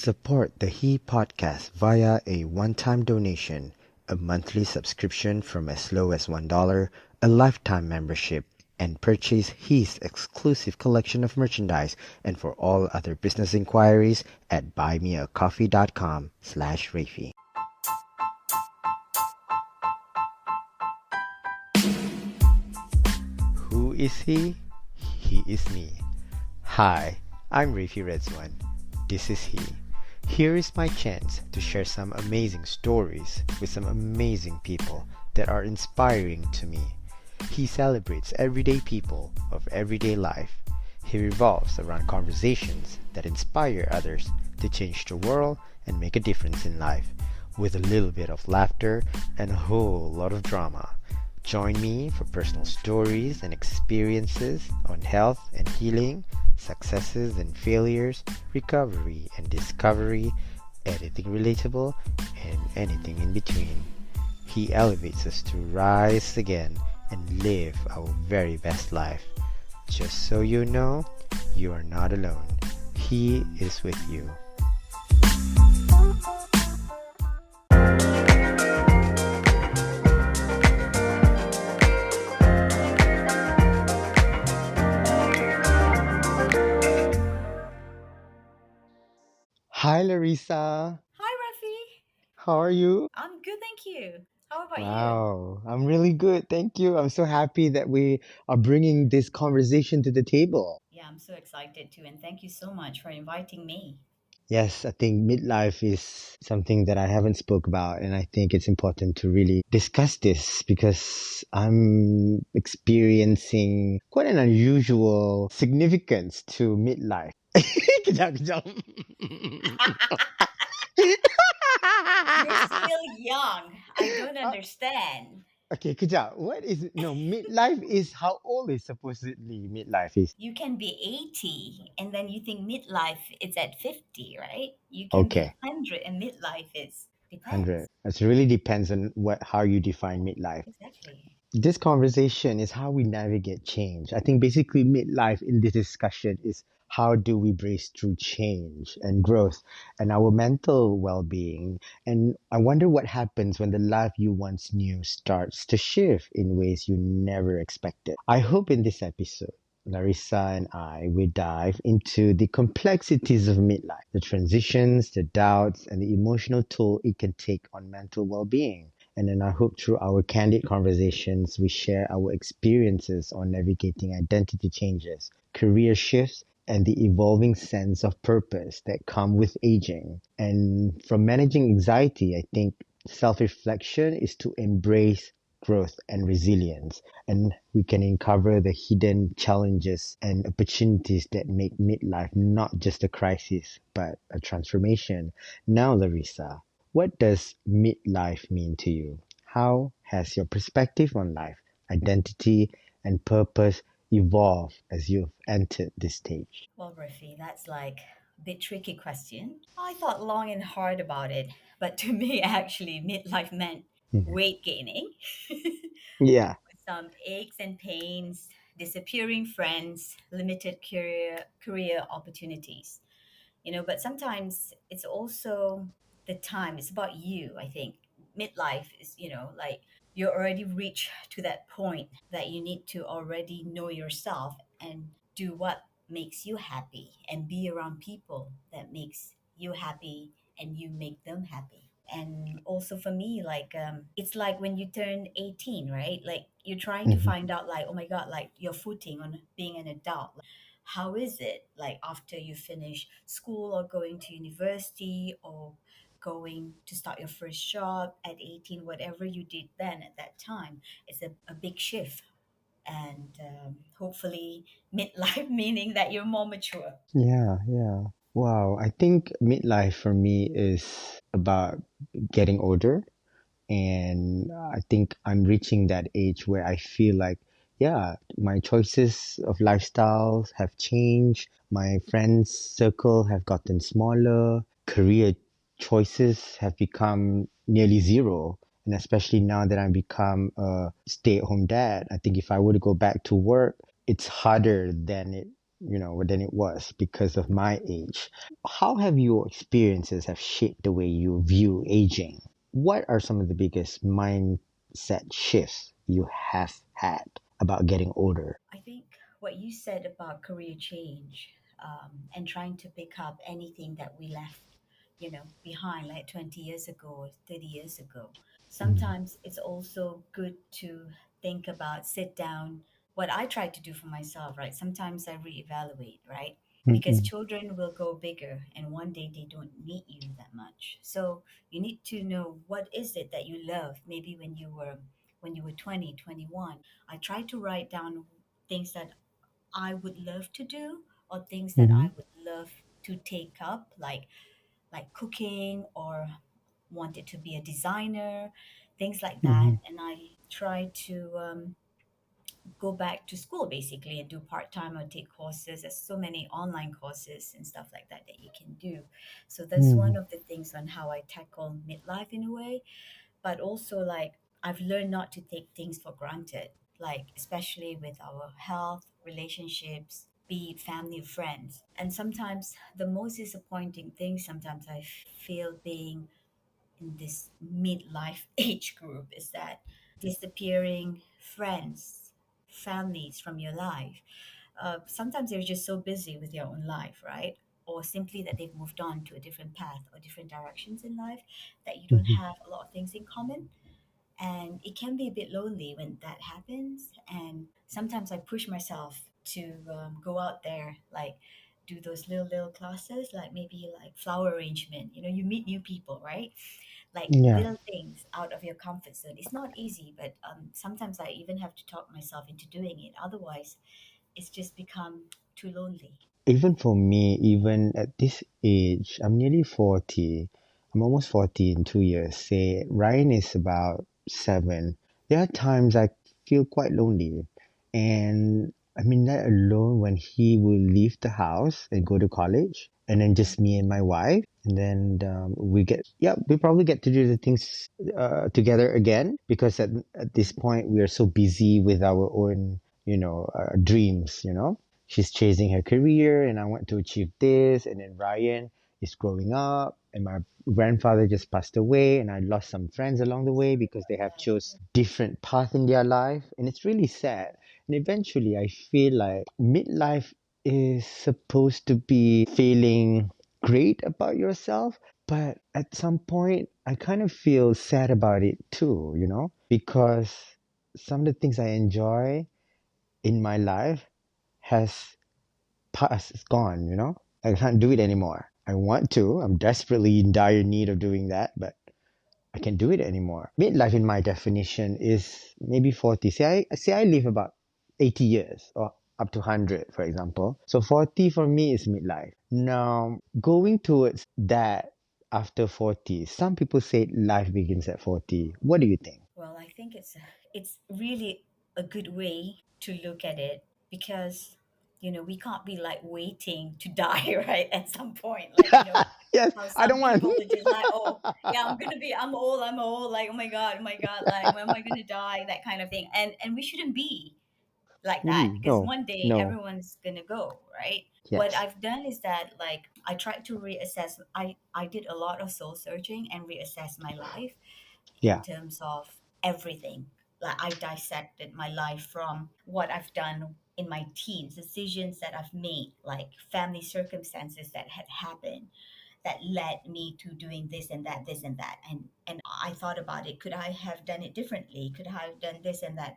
Support the He podcast via a one-time donation, a monthly subscription from as low as $1, a lifetime membership, and purchase He's exclusive collection of merchandise. And for all other business inquiries at buymeacoffee.com/Rafi. Who is he? He is me. Hi, I'm Rafi Redzwan. This is he. Here is my chance to share some amazing stories with some amazing people that are inspiring to me. He celebrates everyday people of everyday life. He revolves around conversations that inspire others to change the world and make a difference in life, with a little bit of laughter and a whole lot of drama. Join me for personal stories and experiences on health and healing, successes and failures, recovery and discovery, anything relatable, and anything in between. He elevates us to rise again and live our very best life. Just so you know, you are not alone. He is with you. Hi, Larisa. Hi, Rafi. How are you? I'm good, thank you. How about you? Wow, I'm really good. Thank you. I'm so happy that we are bringing this conversation to the table. Yeah, I'm so excited too, and thank you so much for inviting me. Yes, I think midlife is something that I haven't spoke about, and I think it's important to really discuss this because I'm experiencing quite an unusual significance to midlife. Kejap, kejap. You're still young. I don't understand. Okay, kejap. What is no midlife is how old is supposedly midlife is? You can be 80 and then you think midlife is at 50, right? You can be Okay, 100 and midlife is 100. depends. It really depends on what how you define midlife. Exactly. This conversation is how we navigate change. I think basically midlife in this discussion is how do we brace through change and growth and our mental well-being. And I wonder what happens when the life you once knew starts to shift in ways you never expected. I hope in this episode Larissa and I will dive into the complexities of midlife, the transitions, the doubts, and the emotional toll it can take on mental well being. And then I hope through our candid conversations, we share our experiences on navigating identity changes, career shifts, and the evolving sense of purpose that come with aging. And from managing anxiety, I think self reflection is to embrace growth and resilience. And we can uncover the hidden challenges and opportunities that make midlife not just a crisis, but a transformation. Now, Larissa, what does midlife mean to you? How has your perspective on life, identity, and purpose evolved as you've entered this stage? Well, Rafi, that's like a bit tricky question. I thought long and hard about it, but to me, actually, midlife meant Mhm. weight gaining. Yeah. Some aches and pains, disappearing friends, limited career opportunities. But sometimes it's also the time. It's about you, I think. Midlife is, like you already reached to that point that you need to already know yourself and do what makes you happy and be around people that makes you happy and you make them happy. And also for me, like it's like when you turn 18, right? Like you're trying to Mhm. find out, like, oh my god, like your footing on being an adult. How is it like after you finish school or going to university or going to start your first job at 18, whatever you did then at that time? It's a big shift. And hopefully midlife, meaning that you're more mature. Yeah, yeah. Wow, I think midlife for me is about getting older. And I think I'm reaching that age where I feel like, yeah, my choices of lifestyles have changed. My friends' circle have gotten smaller. Career choices have become nearly zero. And especially now that I've become a stay-at-home dad, I think if I were to go back to work, it's harder than it than it was because of my age. How have your experiences have shaped the way you view aging? What are some of the biggest mindset shifts you have had about getting older? I think what you said about career change, and trying to pick up anything that we left, behind like 20 years ago or 30 years ago. Mm-hmm. Sometimes it's also good to think about, sit down. What I try to do for myself, right? Sometimes I reevaluate, right? Because Mm-hmm. children will go bigger and one day they don't need you that much. So you need to know what is it that you love, maybe when you were 20, 21. I try to write down things that I would love to do or things that Mm-hmm. I would love to take up, like cooking or wanted to be a designer, things like that. Mm-hmm. And I try to go back to school basically and do part time or take courses. There's so many online courses and stuff like that that you can do. So that's Mm-hmm. one of the things on how I tackle midlife in a way. But also, like, I've learned not to take things for granted, like especially with our health, relationships, be it family or friends. And sometimes the most disappointing thing sometimes I feel being in this midlife age group is that disappearing friends, families from your life. Sometimes they're just so busy with their own life, right? Or simply that they've moved on to a different path or different directions in life, that you don't Mm-hmm. have a lot of things in common. And it can be a bit lonely when that happens. And sometimes I push myself to go out there, like do those little classes, like maybe like flower arrangement. You meet new people, right? Like Yeah. little things out of your comfort zone. It's not easy, but sometimes I even have to talk myself into doing it. Otherwise, it's just become too lonely. Even for me, even at this age, I'm nearly 40. I'm almost 40 in 2 years. Say, Ryan is about 7. There are times I feel quite lonely. And I mean, that alone when he will leave the house and go to college, and then just me and my wife. And then we probably get to do the things together again because at this point we are so busy with our own, dreams. She's chasing her career and I want to achieve this, and then Ryan is growing up and my grandfather just passed away and I lost some friends along the way because they have chose different path in their life, and it's really sad. And eventually I feel like midlife is supposed to be feeling great about yourself, but at some point I kind of feel sad about it too, because some of the things I enjoy in my life has past, it's gone. I can't do it anymore. I want to. I'm desperately in dire need of doing that, but I can't do it anymore. Midlife, in my definition, is maybe 40. Say I live about 80 years or up to 100, for example. So 40 for me is midlife. Now, going towards that after 40, some people say life begins at 40. What do you think? Well, I think it's really a good way to look at it because we can't be like waiting to die right at some point, like Yes, how I some don't want. people are just like, oh yeah, I'm old, like oh my god, like when am I gonna die, that kind of thing. And we shouldn't be like that because No, one day no. everyone's gonna go, right? What Yes. I've done is that, like, I tried to reassess. I did a lot of soul searching and reassess my life in Yeah. terms of everything. Like, I dissected my life from what I've done in my teens, decisions that I've made, like family circumstances that had happened that led me to doing this and that. And I thought about it. Could I have done it differently? Could I have done this and that,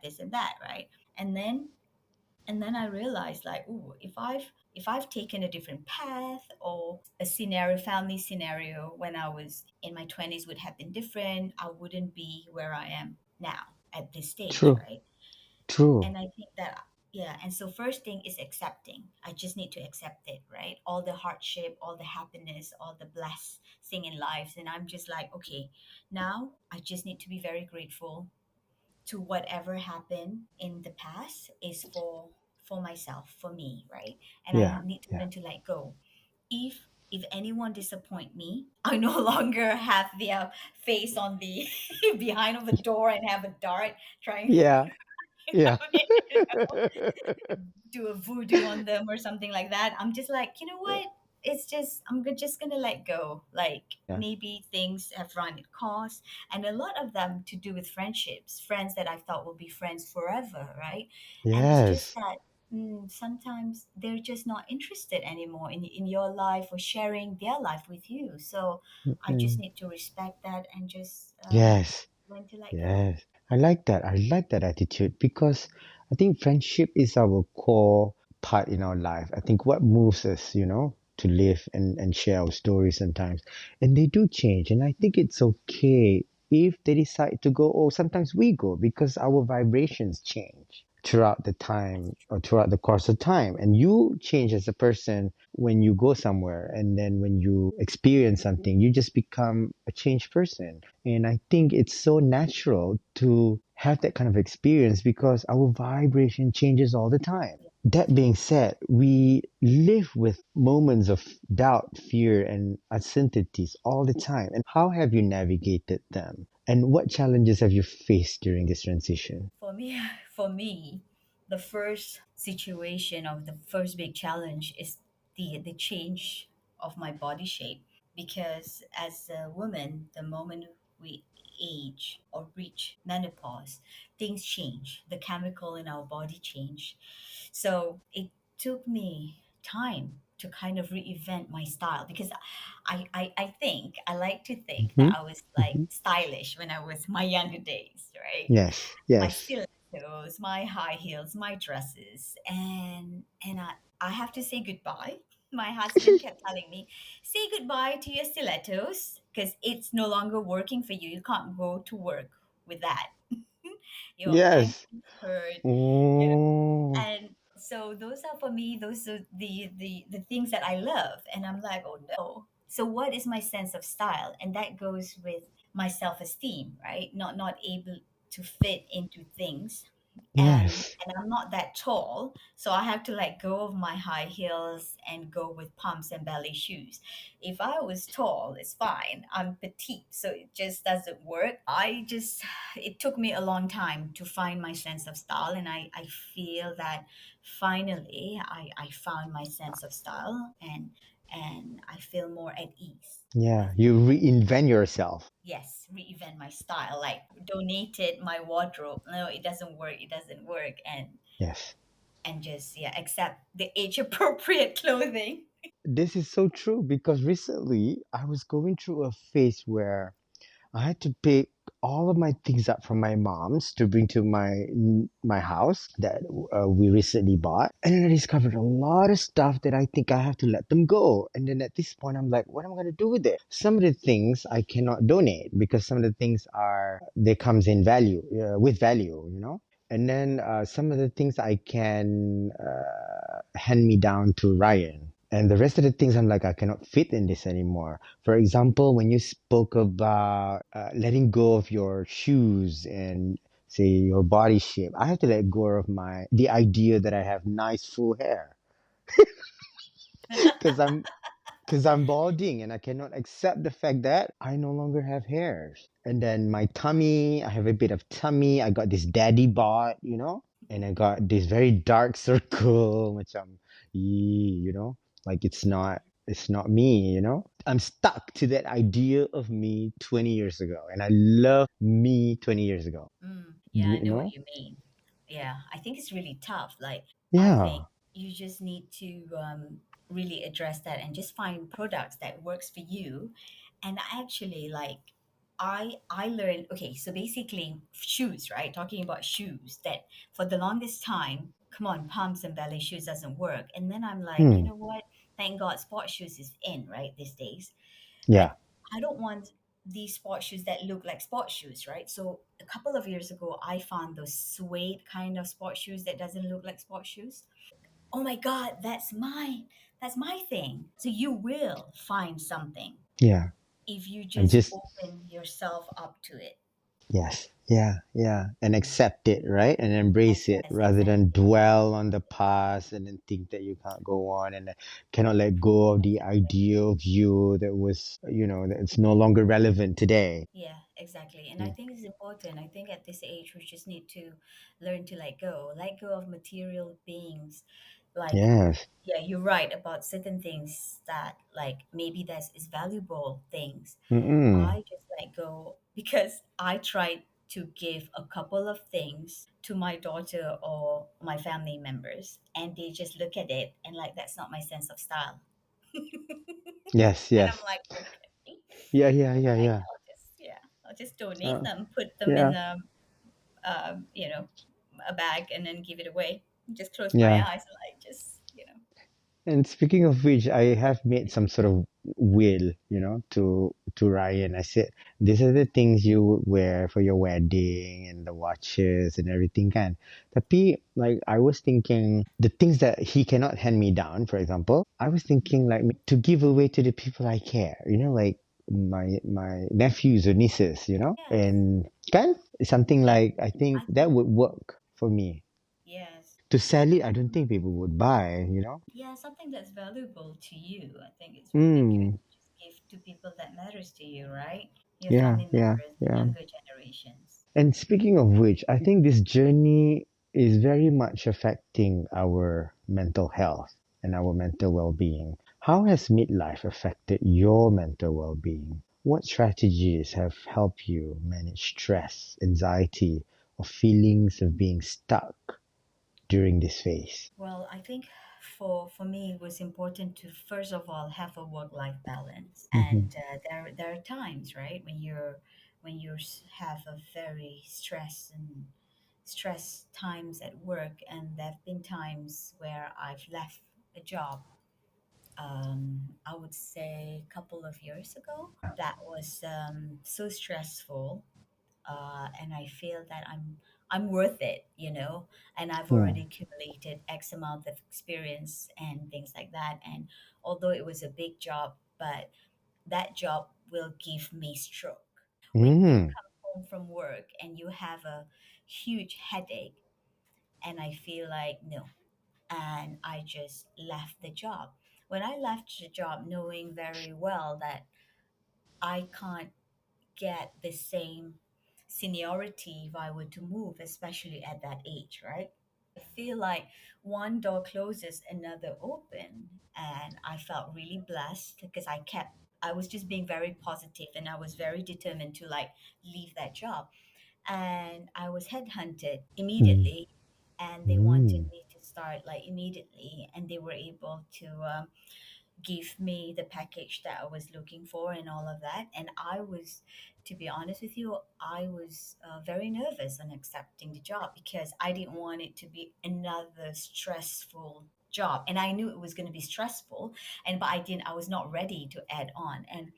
right? And then I realized, like, ooh, if I've taken a different path, or a family scenario when I was in my 20s would have been different, I wouldn't be where I am now at this stage, True. right? True. And I think that, yeah. And so first thing is accepting. I just need to accept it, right? All the hardship, all the happiness, all the blessing in life. And I'm just like, okay, now I just need to be very grateful to whatever happened in the past is for myself, for me, right? And I Yeah. need to Yeah. learn to let go. If anyone disappoint me, I no longer have their face on the behind of a door and have a dart trying Yeah. Yeah. I mean, do a voodoo on them or something like that. I'm just like, you know what? It's just just gonna let go. Like Yeah. maybe things have run its course, and a lot of them to do with friendships, friends that I thought will be friends forever, right? And it's just Yes. that sometimes they're just not interested anymore in your life or sharing their life with you. So I just Mm. need to respect that and just Yes. learn to let go. Yes. I like that. I like that attitude because I think friendship is our core part in our life. I think what moves us, to live and share our stories sometimes. And they do change. And I think it's okay if they decide to go, or sometimes we go because our vibrations change throughout the That's time true. or throughout the course of time. And you change as a person when you go somewhere. And then when you experience something, you just become a changed person. And I think it's so natural to have that kind of experience because our vibration changes all the time. Yeah. That being said, we live with moments of doubt, fear, and uncertainties all the time. And how have you navigated them? And what challenges have you faced during this transition? For me, for me, the first situation of the first big challenge is the change of my body shape, because as a woman, the moment we age or reach menopause, things change. The chemical in our body change. So it took me time to kind of reinvent my style, because I think I like to think that Hmm. I was like Hmm. stylish when I was my younger days, right? Yes, My yes, stilettos, my high heels, my dresses, and I have to say goodbye. My husband kept telling me, "Say goodbye to your stilettos because it's no longer working for you. You can't go to work with that. Your yes. ankles hurt, Oh, and so those are for me, those are the things that I love, and I'm like, oh no. So what is my sense of style? And that goes with my self-esteem, right? Not able to fit into things, yes, and I'm not that tall, so I have to let go of my high heels and go with pumps and ballet shoes. If I was tall, it's fine. I'm petite, so it just doesn't work. It took me a long time to find my sense of style, and I feel that finally I found my sense of style, and I feel more at ease yeah. with, You reinvent yourself. yes, reinvent my style, like donated my wardrobe. No, it doesn't work, it doesn't work, Yes. and just, yeah, accept the age appropriate clothing. This is so true because recently I was going through a phase where I had to pick all of my things up from my mom's to bring to my house that we recently bought, and then I discovered a lot of stuff that I think I have to let them go. And then at this point, I'm like, what am I gonna do with it? Some of the things I cannot donate because some of the things are they comes in value with value. And then some of the things I can hand me down to Ryan. And the rest of the things I'm like, I cannot fit in this anymore. For example, when you spoke about letting go of your shoes and say your body shape, I have to let go of the idea that I have nice full hair because I'm balding and I cannot accept the fact that I no longer have hairs. And then my tummy, I have a bit of tummy. I got this daddy bod. And I got this very dark circle, macam, like it's not me. I'm stuck to that idea of me 20 years ago, and I love me 20 years ago. Yeah, I You know what know? you mean. Yeah, I think it's really tough. Like, I think Yeah. you just need to really address that and just find products that works for you. And actually, like, I learned, okay, so basically shoes, right? Talking about shoes, that for the longest time, come on, pumps and ballet shoes doesn't work. And then I'm like, you Hmm. know what? Thank God sports shoes is in, right, these days. Yeah. But I don't want these sports shoes that look like sports shoes, right? So a couple of years ago, I found those suede kind of sports shoes that doesn't look like sports shoes. Oh my God, that's mine. That's my thing. So you will find something Yeah. if you I'm just just open yourself up to it. Yes. Yeah. Yeah. And accept it, right? And embrace it Yes, rather than exactly. dwell on the past and then think that you can't go on and cannot let go of the Exactly. idea of you that was, that it's no longer relevant today. Yeah, exactly. And I Mm. think it's important. I think at this age, we just need to learn to let go of material things. Like, Yes. yeah, you're right about certain things that, like, maybe that's is valuable things. Mm-mm. I just let go because I tried to give a couple of things to my daughter or my family members, and they just look at it and like, that's not my sense of style. Yes, And I'm yes. like, okay. Yeah, yeah, yeah, Like, yeah. I'll just donate Uh, them, put them in yeah, you know, a bag, and then give it away. Just close my yeah. eyes and like, just. And speaking of which, I have made some sort of will, to Ryan. I said, these are the things you would wear for your wedding and the watches and everything kan. Tapi like I was thinking the things that he cannot hand me down, for example, I was thinking like to give away to the people I care, like my nephews or nieces, Yes, and kan something yeah, like I think I that think would work for me. yes. To sell it, I don't think people would buy. Yeah, something that's valuable to you. I think it's really good Mm, to just give to people that matters to you, right? Your yeah, family yeah, members, the yeah. younger generations. And speaking of which, I think this journey is very much affecting our mental health and our mental well-being. How has midlife affected your mental well-being? What strategies have helped you manage stress, anxiety, or feelings of being stuck during this phase? Well, I think for me, it was important to first of all have a work-life balance, Mm-hmm. and there are times, right, when have a very stress times at work, and there have been times where I've left a job. I would say a couple of years ago. That was so stressful, and I feel that I'm worth it, and I've Yeah. already accumulated X amount of experience and things like that. And although it was a big job, but that job will give me stroke. When you Mm. come home from work and you have a huge headache, and I feel like no, and I just left the job. When I left the job, knowing very well that I can't get the same seniority if I were to move, especially at that age, right? I feel like one door closes, another open. And I felt really blessed because I was just being very positive and I was very determined to like leave that job. And I was headhunted Mm. immediately and they wanted Mm. me to start like immediately, and they were able to give me the package that I was looking for and all of that. And I was, to be honest with you, I was very nervous on accepting the job because I didn't want it to be another stressful job. And I knew it was going to be stressful, but I was not ready to add on. And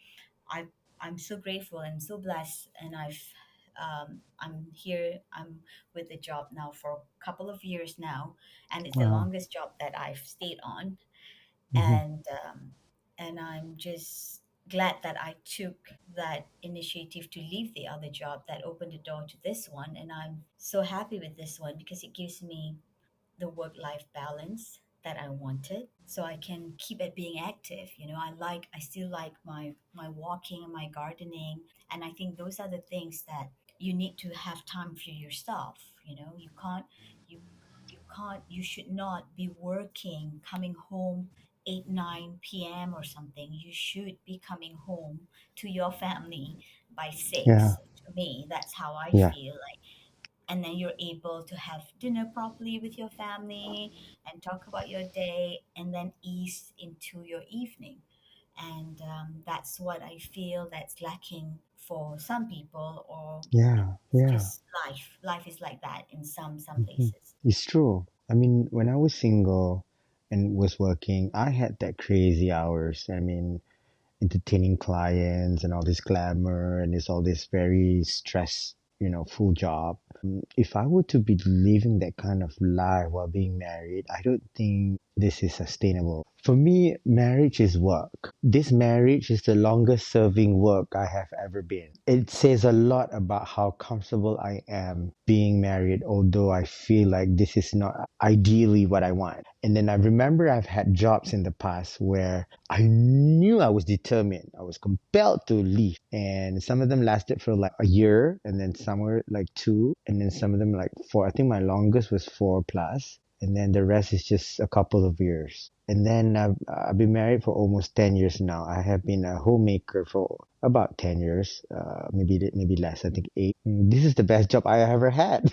I, I'm so grateful and so blessed. And I'm with the job now for a couple of years now. And it's the Wow. longest job that I've stayed on, Mm-hmm. and I'm just glad that I took that initiative to leave the other job that opened the door to this one, and I'm so happy with this one because it gives me the work-life balance that I wanted, so I can keep it being active. I still like my walking and my gardening, and I think those are the things that you need to have time for yourself. You you should not be working, coming home 8 9 p.m. or something. You should be coming home to your family by Yeah. 6. To me, that's how I Yeah. feel like. And then you're able to have dinner properly with your family and talk about your day, and then ease into your evening. And that's what I feel that's lacking for some people, or Yeah. it's Yeah. just life is like that in some Mhm. places. It's true. I mean, when I was single and was working, I had that crazy hours. I mean, entertaining clients and all this glamour and it's all this very stress, full job. If I were to be living that kind of life while being married, I don't think this is sustainable. For me, marriage is work. This marriage is the longest serving work I have ever been. It says a lot about how comfortable I am being married, although I feel like this is not ideally what I want. And then I remember I've had jobs in the past where I knew I was determined. I was compelled to leave. And some of them lasted for like a year, and then some were like two, and then some of them like four. I think my longest was four plus. And then the rest is just a couple of years. And then I've been married for almost 10 years now. I have been a homemaker for about 10 years, maybe less, I think 8. This is the best job I ever had.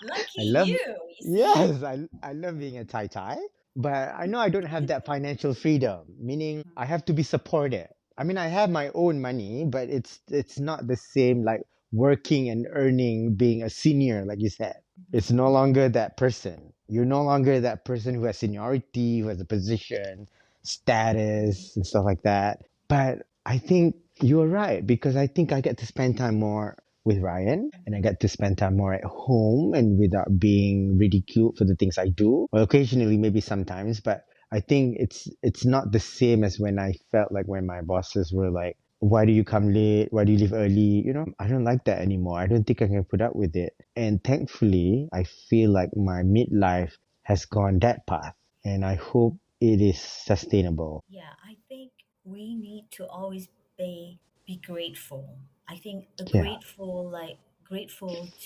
Lucky I love, you, you see? yes, I love being a Tai Tai, but I know I don't have that financial freedom, meaning I have to be supported. I mean, I have my own money, but it's not the same like working and earning, being a senior, like you said. It's no longer that person. You're no longer that person who has seniority, who has a position, status, and stuff like that. But I think you're right because I think I get to spend time more with Ryan and I get to spend time more at home and without being ridiculed for the things I do. Well, occasionally, maybe sometimes, but I think it's not the same as when I felt like when my bosses were like, why do you come late? Why do you leave early? I don't like that anymore. I don't think I can put up with it. And thankfully, I feel like my midlife has gone that path. And I hope it is sustainable. Yeah, I think we need to always be grateful. I think a Yeah. grateful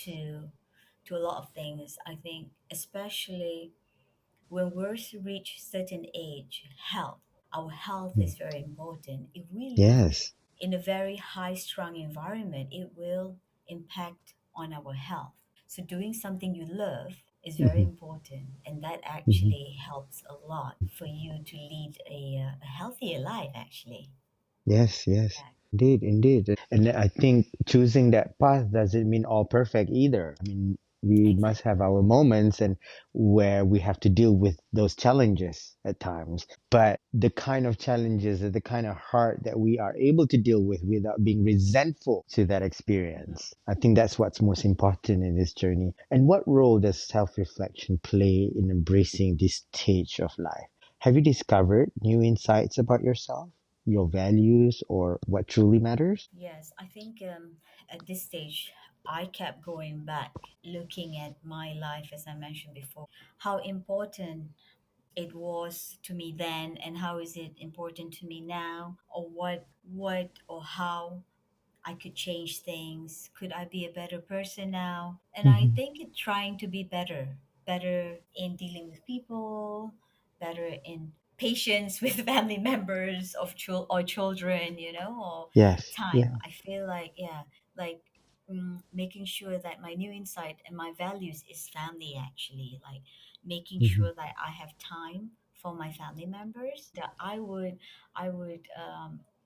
to a lot of things. I think especially when we're to reach certain age, health. Our health Mm. is very important. If we live Yes. in a very high strung environment, it will impact on our health. So doing something you love is very Hmm. important, and that Hmm. actually helps a lot for you to lead a healthier life. Actually, Yes, yes, yeah, indeed, indeed. And I think choosing that path doesn't mean all perfect either. I mean, we must exactly. have our moments and where we have to deal with those challenges at times. But the kind of challenges and the kind of heart that we are able to deal with without being resentful to that experience. I think that's what's most important in this journey. And what role does self-reflection play in embracing this stage of life? Have you discovered new insights about yourself, your values, or what truly matters? Yes, I think at this stage, I kept going back, looking at my life, as I mentioned before, how important it was to me then, and how is it important to me now, or what or how I could change things. Could I be a better person now? And I Hmm. think it trying to be better, better in dealing with people, better in patience with family members or children, or Yes. time. Yeah. I feel like like making sure that my new insight and my values is family actually, like making Hmm. sure that I have time for my family members. That I would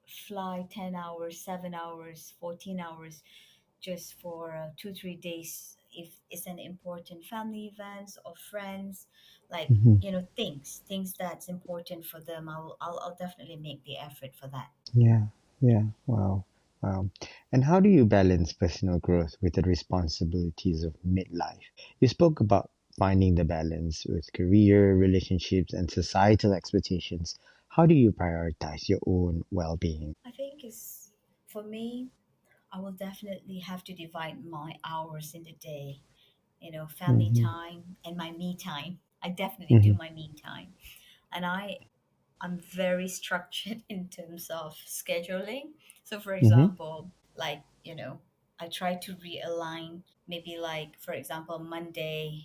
fly 10 hours, 7 hours, 14 hours just for 2 3 days if it's an important family events or friends, like Hmm. things that's important for them. I'll definitely make the effort for that. Yeah. Yeah. Wow. Wow. And how do you balance personal growth with the responsibilities of midlife? You spoke about finding the balance with career, relationships, and societal expectations. How do you prioritize your own well being? I think it's for me, I will definitely have to divide my hours in the day, family Hmm. time and my me time. I definitely do Hmm. my me time. And I'm very structured in terms of scheduling. So, for Hmm. example, like, I try to realign maybe like, for example, Monday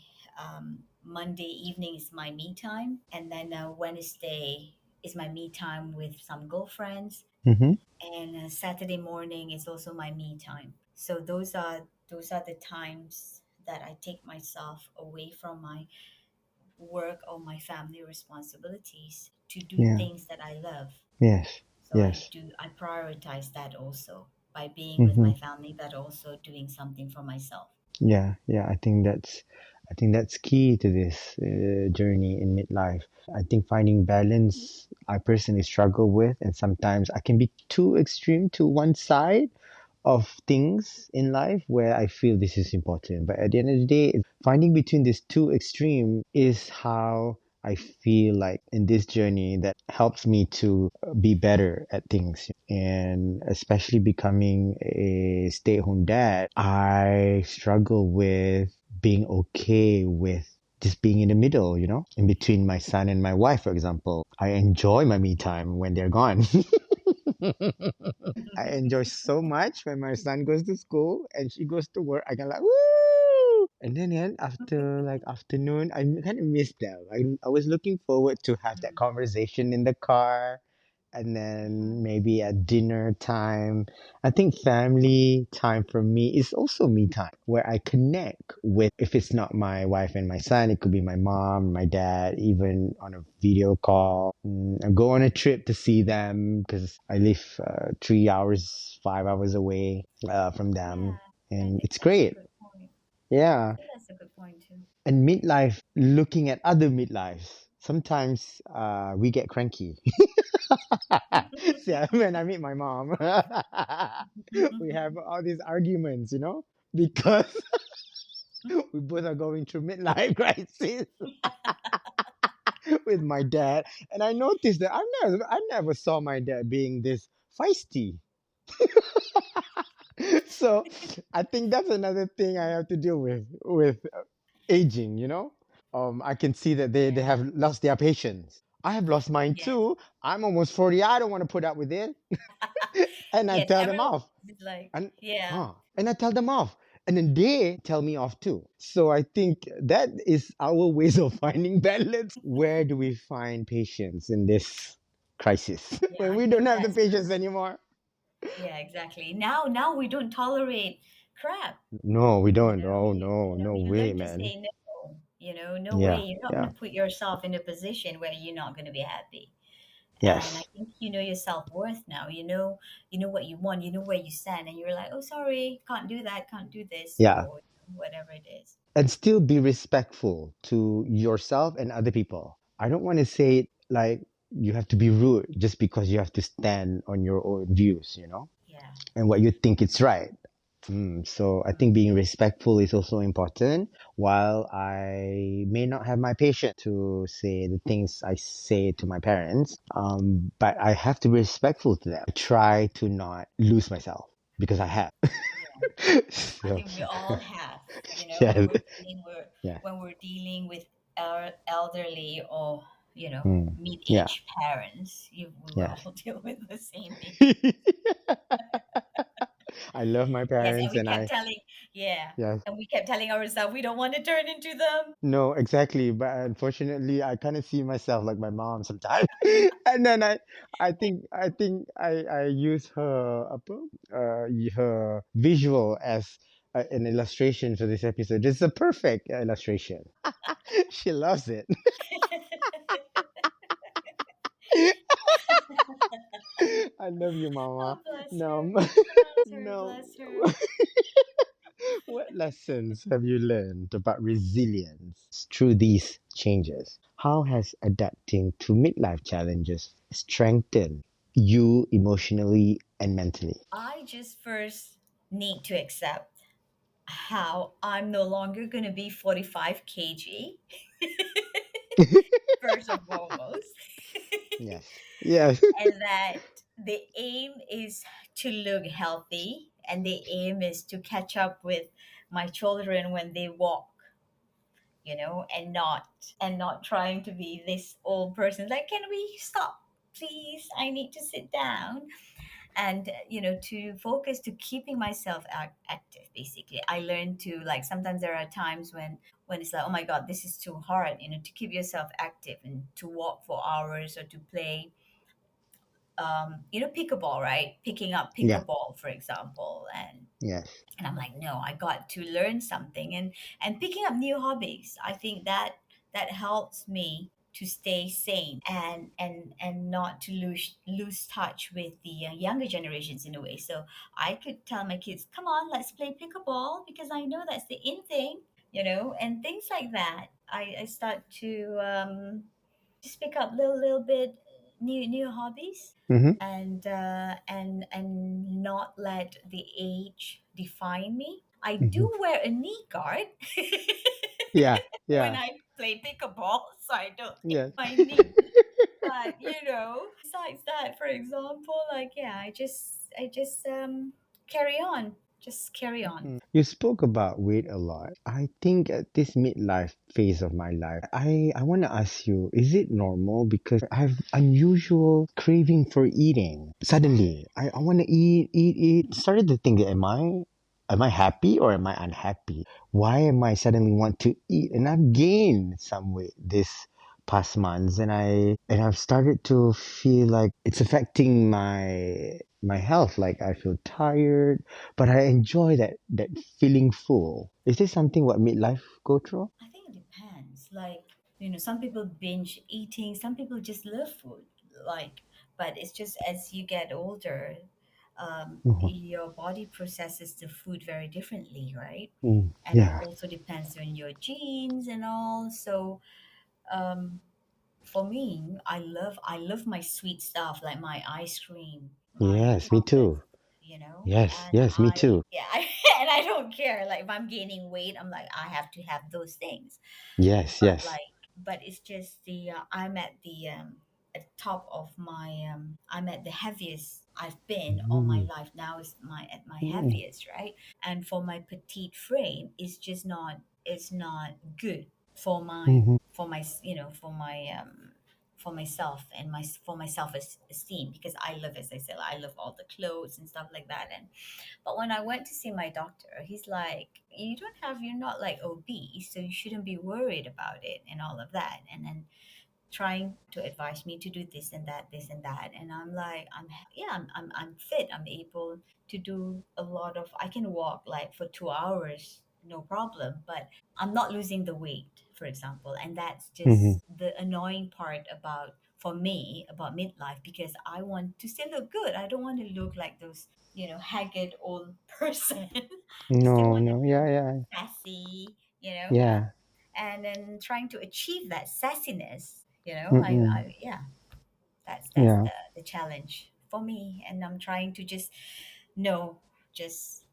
evening is my me time, and then Wednesday is my me time with some girlfriends, Hmm. and Saturday morning is also my me time. So those are the times that I take myself away from my work or my family responsibilities to do Yeah. things that I love. Yes. So Yes. I prioritize that also by being with Hmm. my family, but also doing something for myself. Yeah, yeah, I think that's key to this journey in midlife. I think finding balance I personally struggle with, and sometimes I can be too extreme to one side of things in life where I feel this is important. But at the end of the day, finding between these two extreme is how I feel like in this journey that helps me to be better at things. And especially becoming a stay-at-home dad, I struggle with being okay with just being in the middle, in between my son and my wife, for example. I enjoy my me time when they're gone. I enjoy so much when my son goes to school and she goes to work. I can like woo, and then after like afternoon, I kind of miss them. I was looking forward to have that conversation in the car, and then maybe at dinner time. I think family time for me is also me time where I connect with, if it's not my wife and my son, it could be my mom, my dad, even on a video call. I go on a trip to see them because I live 3 hours, 5 hours away from them. Yeah, I And think it's that's a great. good point. I Yeah. think that's a good point too. And midlife, looking at other midlives, sometimes we get cranky. See, when I meet my mom, we have all these arguments, because we both are going through midlife crisis with my dad. And I noticed that I never saw my dad being this feisty. So I think that's another thing I have to deal with aging, I can see that they Yeah. have lost their patience. I have lost mine Yes. too. I'm almost 40. I don't want to put up with it. And I Yes. tell them Everyone off. is like, And yeah, and I tell them off. And then they tell me off too. So I think that is our ways of finding balance. Where do we find patience in this crisis yeah. when I we don't think have the that's patience anymore? yeah, exactly. Now we don't tolerate crap. No, we You don't. know, Oh no, no you way, learn to man. say no. No way. Yeah, You're not yeah, going to put yourself in a position where you're not going to be happy. And I yes, think you know your self worth now. You know what you want. You know where you stand, and you're like, oh, sorry, can't do that, can't do this, yeah. or whatever it is. And still be respectful to yourself and other people. I don't want to say it like you have to be rude just because you have to stand on your own views, Yeah. and what you think it's right. So I think being respectful is also important. While I may not have my patience to say the things I say to my parents, but I have to be respectful to them. I try to not lose myself because I have. Yeah. I So, think we all have, yeah, yeah, when we're dealing with our elderly or yeah, mid-age parents, we will yes. all deal with the same issues. I love my Yes, and parents, we and kept telling, yeah, yeah, and we kept telling ourselves we don't want to turn into them. no, exactly. But unfortunately, I kind of see myself like my mom sometimes, and then I think I use her visual as an illustration for this episode. This is a perfect illustration. She loves it. I love you, Oh, Mama. bless No, her. Bless her, no. bless her. What lessons have you learned about resilience through these changes? How has adapting to midlife challenges strengthened you emotionally and mentally? I just first need to accept how I'm no longer going to be 45 kg, first and foremost. Yes. Yes. And that the aim is to look healthy and the aim is to catch up with my children when they walk, and not trying to be this old person like, can we stop please, I need to sit down, and to focus to keeping myself active. Basically, I learned to, like, sometimes there are times when it's like, oh my god, this is too hard, to keep yourself active and to walk for hours or to play pickleball, right? Picking up Yeah. pickleball, for example, Yes. and I'm like, no, I got to learn something, and picking up new hobbies. I think that helps me to stay sane and not to lose touch with the younger generations in a way. So I could tell my kids, come on, let's play pickleball because I know that's the in thing, and things like that. I start to just pick up little bit new hobbies, Mm-hmm. and not let the age define me. I Mm-hmm. do wear a knee guard Yeah. when Yeah. play pickleball, so I don't hit Yes. my knee. But besides that, for example, like yeah, I just carry on, just carry on. You spoke about weight a lot. I think at this midlife phase of my life, I want to ask you, is it normal? Because I have unusual craving for eating. Suddenly, I want to eat. Started to think, am I happy or am I unhappy? Why am I suddenly want to eat? And I've gained some weight this past months, and I've started to feel like it's affecting my health. Like I feel tired, but I enjoy that feeling full. Is this something what midlife go through? I think it depends. Like, some people binge eating, some people just love food. Like, but it's just as you get older, Mhm. your body processes the food very differently, right? And it Yeah. also depends on your genes and all. So, um, for me, I love my sweet stuff, like my ice cream, my Yes, me chocolates, too. Yes, and yes, me too. and I don't care. Like if I'm gaining weight, I'm like I have to have those things. Yes, But yes. like, but it's just I'm at the top of my I'm at the heaviest I've been all my Mm, life. Now is my at my mm, heaviest, right? And for my petite frame, it's not good for my mhm, for myself and for my self esteem, because I love, as I said, I love all the clothes and stuff like that. And but when I went to see my doctor, he's like, you're not like obese, so you shouldn't be worried about it and all of that. And then trying to advise me to do this and that, this and that. And I'm like, I'm fit. I'm able to do a lot of, I can walk like for 2 hours, no problem. But I'm not losing the weight, for example. And that's mhm. just the annoying part about, for me, about midlife, because I want to still look good. I don't want to look like those, haggard old person. I still No, want to no, be yeah, yeah, sassy, yeah. and then trying to achieve that sassiness, Mm-mm. yeah, that's Yeah, the challenge for me. And I'm trying to just no just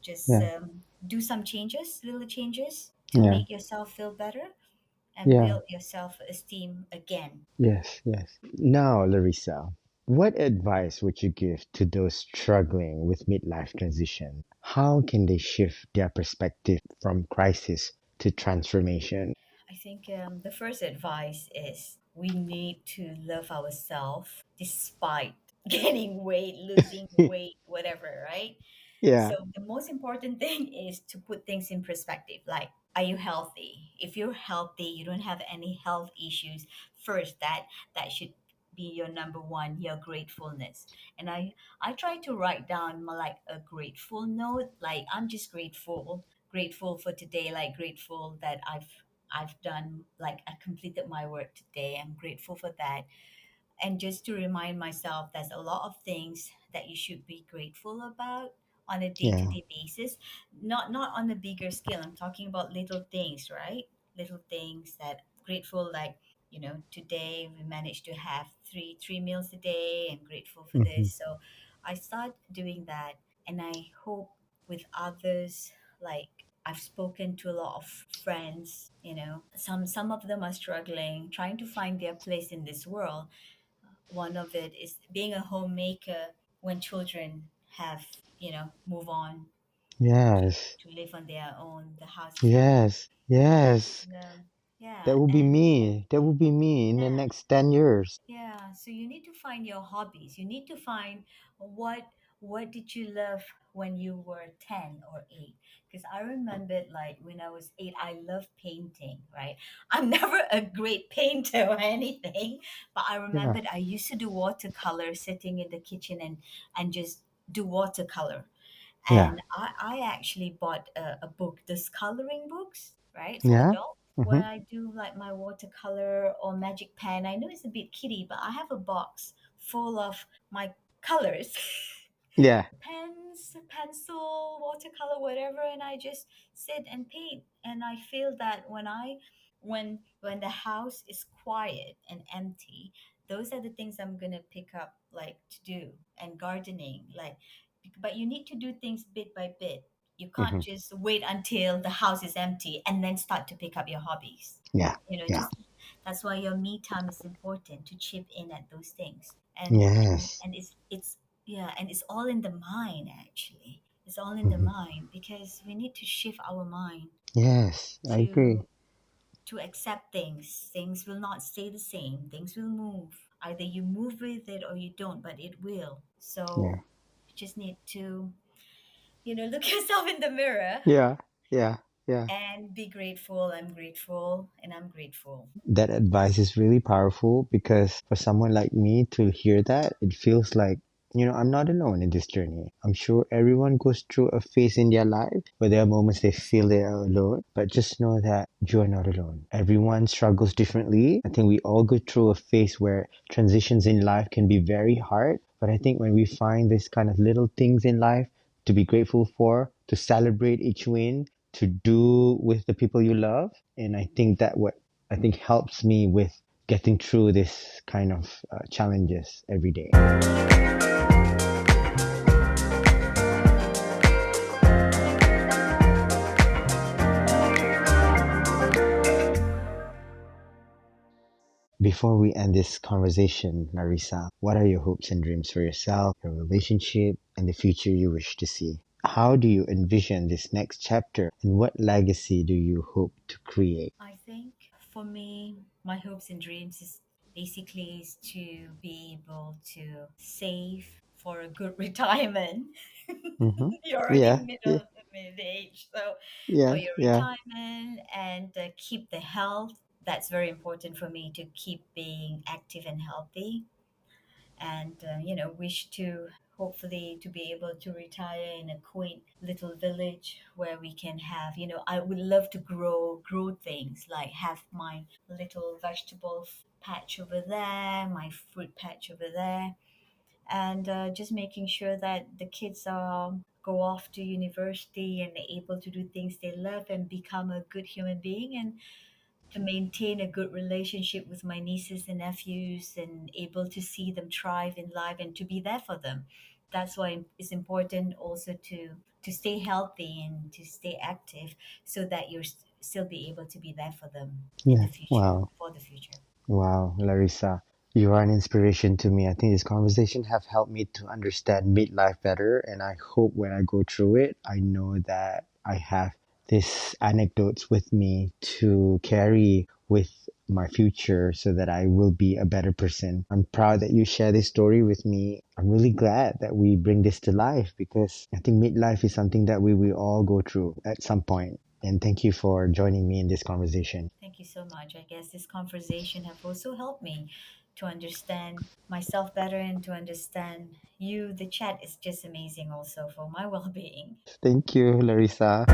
just yeah, um, do some changes, little changes, to yeah, make yourself feel better and yeah. build your self-esteem again. Yes, yes. Now, Larissa, what advice would you give to those struggling with midlife transition? How can they shift their perspective from crisis to transformation? I think the first advice is we need to love ourselves despite gaining weight, losing weight, whatever, right? Yeah, So the most important thing is to put things in perspective. Like, are you healthy? If you're healthy, you don't have any health issues. First, that should be your number one, your gratefulness. And I try to write down like a grateful note. Like I'm just grateful for today. Like grateful that I've done, like I completed my work today. I'm grateful for that. And just to remind myself, there's a lot of things that you should be grateful about on a yeah, day-to-day basis, not on a bigger scale. I'm talking about little things, right? Little things that grateful, like, today we managed to have three meals a day, and grateful for hmm, this. So I start doing that, and I hope with others, like I've spoken to a lot of friends, some of them are struggling, trying to find their place in this world. One of it is being a homemaker when children have, move on yes, to live on their own, the house is empty. yes, yes. And, yeah, That will be and me. That will be me in the yeah, next 10 years. yeah. So you need to find your hobbies. You need to find what what did you love when you were 10 or 8? Because I remembered, like when I was 8, I loved painting, right? I'm never a great painter or anything, but I Yeah, remembered I used to do watercolor sitting in the kitchen and just do watercolor. yeah, And I actually bought a book, this coloring books, right, for yeah, adults, mm-hmm. where I do like my watercolor or magic pen. I know it's a bit kiddie, but I have a box full of my colors. Yeah, Pens, pencil, watercolor, whatever, and I just sit and paint. And I feel that when the house is quiet and empty, those are the things I'm gonna pick up, like to do. And gardening, like, but you need to do things bit by bit. You can't Hmm. just wait until the house is empty and then start to pick up your hobbies. Yeah. Yeah. Just that's why your me time is important to chip in at those things. Yes. And it's yeah, and it's all in the mind actually. It's all in the Hmm. mind because we need to shift our mind Yes, I agree. to accept things. Things will not stay the same. Things will move. Either you move with it or you don't, but it will. Yeah. So you just need to, look yourself in the mirror Yeah. Yeah. Yeah. and be grateful. I'm grateful and I'm grateful. That advice is really powerful because for someone like me to hear that, it feels like, I'm not alone in this journey. I'm sure everyone goes through a phase in their life where there are moments they feel they are alone, but just know that you are not alone. Everyone struggles differently. I think we all go through a phase where transitions in life can be very hard, but I think when we find this kind of little things in life to be grateful for, to celebrate each win, to do with the people you love, and I think that what I think helps me with getting through this kind of challenges every day. Before we end this conversation, Larissa, what are your hopes and dreams for yourself, your relationship, and the future you wish to see? How do you envision this next chapter, and what legacy do you hope to create? I think for me, my hopes and dreams is basically is to be able to save for a good retirement. Mm-hmm. You're already Yeah, middle yeah, of the mid age, so for yeah, your yeah, retirement and keep the health. That's very important for me to keep being active and healthy, and wish to hopefully to be able to retire in a quaint little village where we can have, I would love to grow things, like have my little vegetable patch over there, my fruit patch over there, and just making sure that the kids go off to university and they're able to do things they love and become a good human being, and to maintain a good relationship with my nieces and nephews and able to see them thrive in life and to be there for them. That's why it's important also to stay healthy and to stay active so that still be able to be there for them in yeah. the future, Wow. for the future. Wow, Larissa, you are an inspiration to me. I think this conversation have helped me to understand midlife better, and I hope when I go through it, I know that I have these anecdotes with me to carry with my future so that I will be a better person. I'm proud that you share this story with me. I'm really glad that we bring this to life because I think midlife is something that we will all go through at some point. And thank you for joining me in this conversation. Thank you so much. I guess this conversation have also helped me to understand myself better and to understand you. The chat is just amazing also for my well-being. Thank you, Larissa.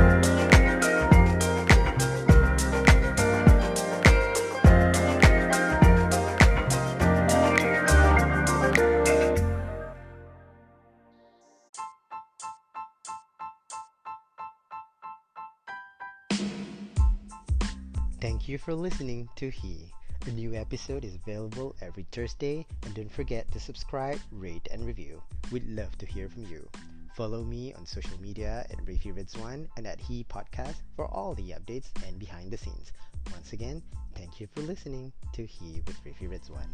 Thank you for listening to He. A new episode is available every Thursday, and don't forget to subscribe, rate, and review. We'd love to hear from you. Follow me on social media at Rafi Ridzwan and at He Podcast for all the updates and behind the scenes. Once again, thank you for listening to He with Rafi Ridzwan.